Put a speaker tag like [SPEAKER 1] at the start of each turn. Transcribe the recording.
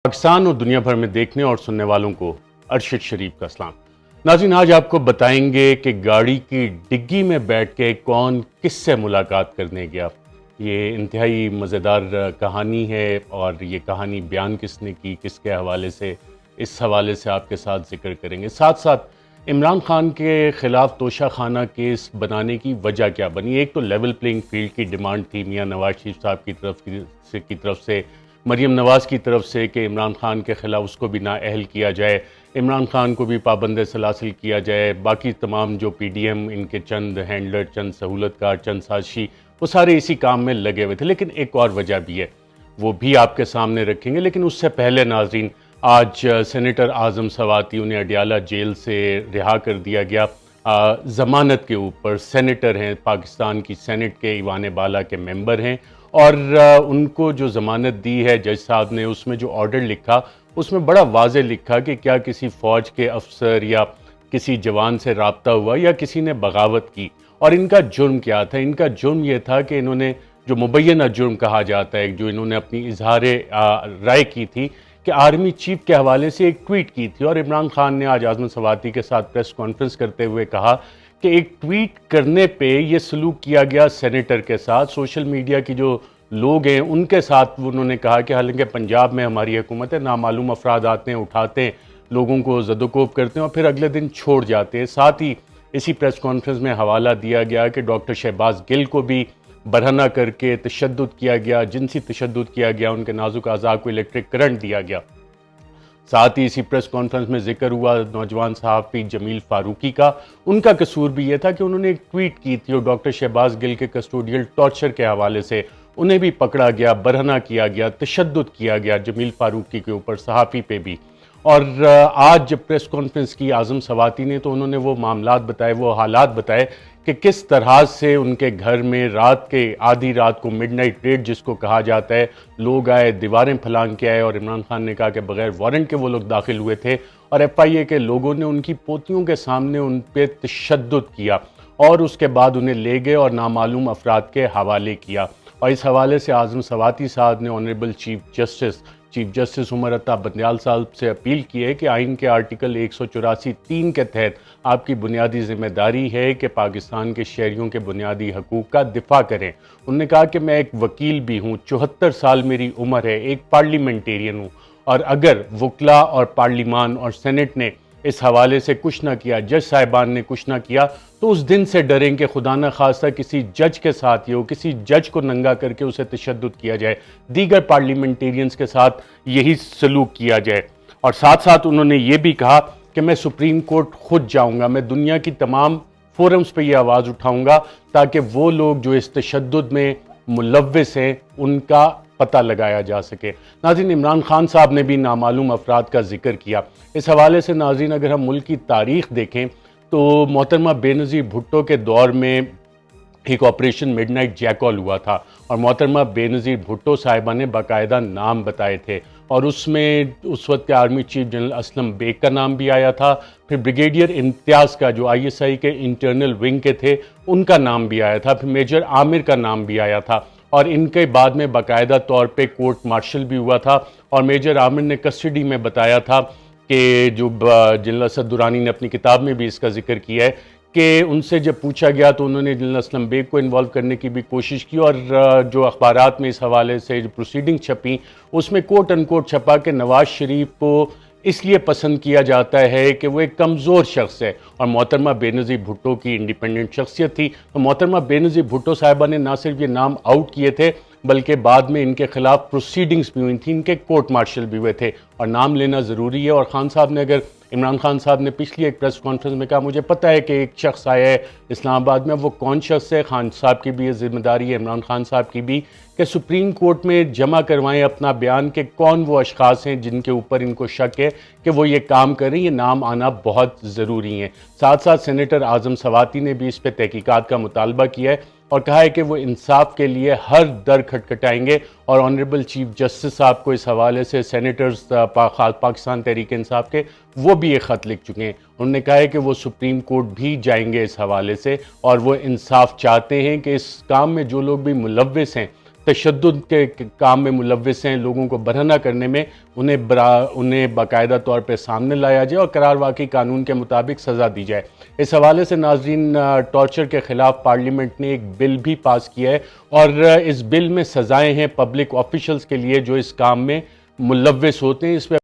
[SPEAKER 1] پاکستان اور دنیا بھر میں دیکھنے اور سننے والوں کو ارشد شریف کا سلام۔ ناظرین، آج آپ کو بتائیں گے کہ گاڑی کی ڈگی میں بیٹھ کے کون کس سے ملاقات کرنے گیا۔ یہ انتہائی مزیدار کہانی ہے، اور یہ کہانی بیان کس نے کی، کس کے حوالے سے، اس حوالے سے آپ کے ساتھ ذکر کریں گے۔ ساتھ ساتھ عمران خان کے خلاف توشہ خانہ کیس بنانے کی وجہ کیا بنی۔ ایک تو لیول پلینگ فیلڈ کی ڈیمانڈ تھی میاں نواز شریف صاحب کی طرف سے، مریم نواز کی طرف سے، کہ عمران خان کے خلاف اس کو بھی نااہل کیا جائے، عمران خان کو بھی پابند سلاسل کیا جائے، باقی تمام جو پی ڈی ایم ان کے چند ہینڈلر، چند سہولت کار، چند سازشی، وہ سارے اسی کام میں لگے ہوئے تھے۔ لیکن ایک اور وجہ بھی ہے، وہ بھی آپ کے سامنے رکھیں گے۔ لیکن اس سے پہلے ناظرین، آج سینیٹر اعظم سواتی، انہیں اڈیالہ جیل سے رہا کر دیا گیا ضمانت کے اوپر۔ سینیٹر ہیں، پاکستان کی سینٹ کے ایوان بالا کے ممبر ہیں، اور ان کو جو ضمانت دی ہے جج صاحب نے، اس میں جو آرڈر لکھا، اس میں بڑا واضح لکھا کہ کیا کسی فوج کے افسر یا کسی جوان سے رابطہ ہوا یا کسی نے بغاوت کی، اور ان کا جرم کیا تھا۔ ان کا جرم یہ تھا کہ انہوں نے جو مبینہ جرم کہا جاتا ہے، جو انہوں نے اپنی اظہار رائے کی تھی، کہ آرمی چیف کے حوالے سے ایک ٹویٹ کی تھی۔ اور عمران خان نے آج اعظم سواتی کے ساتھ پریس کانفرنس کرتے ہوئے کہا کہ ایک ٹویٹ کرنے پہ یہ سلوک کیا گیا سینیٹر کے ساتھ، سوشل میڈیا کی جو لوگ ہیں ان کے ساتھ۔ انہوں نے کہا کہ حالانکہ پنجاب میں ہماری حکومت ہے، نامعلوم افراد آتے ہیں، اٹھاتے ہیں، لوگوں کو زد و کوب کرتے ہیں اور پھر اگلے دن چھوڑ جاتے ہیں۔ ساتھ ہی اسی پریس کانفرنس میں حوالہ دیا گیا کہ ڈاکٹر شہباز گل کو بھی برہنہ کر کے تشدد کیا گیا، جنسی تشدد کیا گیا، ان کے نازک اعضاء کو الیکٹرک کرنٹ دیا گیا۔ ساتھ ہی اسی پریس کانفرنس میں ذکر ہوا نوجوان صحافی جمیل فاروقی کا۔ ان کا قصور بھی یہ تھا کہ انہوں نے ایک ٹویٹ کی تھی، اور ڈاکٹر شہباز گل کے کسٹوڈیل ٹارچر کے حوالے سے انہیں بھی پکڑا گیا، برہنہ کیا گیا، تشدد کیا گیا جمیل فاروقی کے اوپر، صحافی پہ بھی۔ اور آج جب پریس کانفرنس کی اعظم سواتی نے، تو انہوں نے وہ معاملات بتائے، وہ حالات بتائے کہ کس طرح سے ان کے گھر میں رات کے آدھی رات کو مڈ نائٹ ریڈ جس کو کہا جاتا ہے، لوگ آئے، دیواریں پھلانگ کے آئے، اور عمران خان نے کہا کہ بغیر وارنٹ کے وہ لوگ داخل ہوئے تھے، اور ایف آئی اے کے لوگوں نے ان کی پوتیوں کے سامنے ان پہ تشدد کیا، اور اس کے بعد انہیں لے گئے اور نامعلوم افراد کے حوالے کیا۔ اور اس حوالے سے اعظم سواتی صاحب نے honourable chief justice Umar Ata Bandial صاحب سے اپیل کی ہے کہ آئین کے آرٹیکل 184(3) کے تحت آپ کی بنیادی ذمہ داری ہے کہ پاکستان کے شہریوں کے بنیادی حقوق کا دفاع کریں۔ انہوں نے کہا کہ میں ایک وکیل بھی ہوں، 74 سال میری عمر ہے، ایک پارلیمنٹیرین ہوں، اور اگر وکلاء اور پارلیمان اور سینٹ نے اس حوالے سے کچھ نہ کیا، جج صاحبان نے کچھ نہ کیا، تو اس دن سے ڈریں کہ خدا نہ خواستہ کسی جج کے ساتھ ہو، کسی جج کو ننگا کر کے اسے تشدد کیا جائے، دیگر پارلیمنٹیرینز کے ساتھ یہی سلوک کیا جائے۔ اور ساتھ ساتھ انہوں نے یہ بھی کہا کہ میں سپریم کورٹ خود جاؤں گا، میں دنیا کی تمام فورمز پہ یہ آواز اٹھاؤں گا تاکہ وہ لوگ جو اس تشدد میں ملوث ہیں ان کا پتہ لگایا جا سکے۔ ناظرین، عمران خان صاحب نے بھی نامعلوم افراد کا ذکر کیا۔ اس حوالے سے ناظرین، اگر ہم ملک کی تاریخ دیکھیں تو محترمہ بے نظیر بھٹو کے دور میں ایک آپریشن مڈ نائٹ جیکال ہوا تھا، اور محترمہ بے نظیر بھٹو صاحبہ نے باقاعدہ نام بتائے تھے، اور اس میں اس وقت کے army chief general Aslam Beg کا نام بھی آیا تھا، پھر بریگیڈیئر امتیاز کا جو آئی ایس آئی کے انٹرنل ونگ کے تھے ان کا نام بھی آیا تھا، پھر میجر عامر کا نام بھی آیا تھا، اور ان کے بعد میں باقاعدہ طور پہ کورٹ مارشل بھی ہوا تھا۔ اور میجر عامر نے کسٹڈی میں بتایا تھا کہ جو جنرل اسد درانی نے اپنی کتاب میں بھی اس کا ذکر کیا ہے کہ ان سے جب پوچھا گیا تو انہوں نے جنرل اسلم بیگ کو انوالو کرنے کی بھی کوشش کی، اور جو اخبارات میں اس حوالے سے جو پروسیڈنگ چھپیں اس میں کوٹ ان کوٹ چھپا کہ نواز شریف کو اس لیے پسند کیا جاتا ہے کہ وہ ایک کمزور شخص ہے، اور محترمہ بے نظیر بھٹو کی انڈیپینڈنٹ شخصیت تھی۔ تو محترمہ بے نظیر بھٹو صاحبہ نے نہ صرف یہ نام آؤٹ کیے تھے بلکہ بعد میں ان کے خلاف پروسیڈنگز بھی ہوئی تھیں، ان کے کورٹ مارشل بھی ہوئے تھے، اور نام لینا ضروری ہے۔ اور خان صاحب نے، اگر عمران خان صاحب نے پچھلی ایک پریس کانفرنس میں کہا مجھے پتہ ہے کہ ایک شخص آیا ہے اسلام آباد میں، وہ کون شخص ہے، خان صاحب کی بھی یہ ذمہ داری ہے، عمران خان صاحب کی بھی، کہ سپریم کورٹ میں جمع کروائیں اپنا بیان کہ کون وہ اشخاص ہیں جن کے اوپر ان کو شک ہے کہ وہ یہ کام کریں، یہ نام آنا بہت ضروری ہیں۔ ساتھ ساتھ سینیٹر اعظم سواتی نے بھی اس پہ تحقیقات کا مطالبہ کیا ہے، اور کہا ہے کہ وہ انصاف کے لیے ہر در کھٹکھٹائیں گے، اور آنریبل چیف جسٹس صاحب کو اس حوالے سے سینیٹرز پاکستان تحریک انصاف کے وہ بھی ایک خط لکھ چکے ہیں۔ انہوں نے کہا ہے کہ وہ سپریم کورٹ بھی جائیں گے اس حوالے سے، اور وہ انصاف چاہتے ہیں کہ اس کام میں جو لوگ بھی ملوث ہیں، تشدد کے کام میں ملوث ہیں، لوگوں کو برہنہ کرنے میں، انہیں باقاعدہ طور پہ سامنے لایا جائے اور قرار واقعی قانون کے مطابق سزا دی جائے۔ اس حوالے سے ناظرین، ٹارچر کے خلاف پارلیمنٹ نے ایک بل بھی پاس کیا ہے، اور اس بل میں سزائیں ہیں پبلک آفیشلز کے لیے جو اس کام میں ملوث ہوتے ہیں۔ اس پہ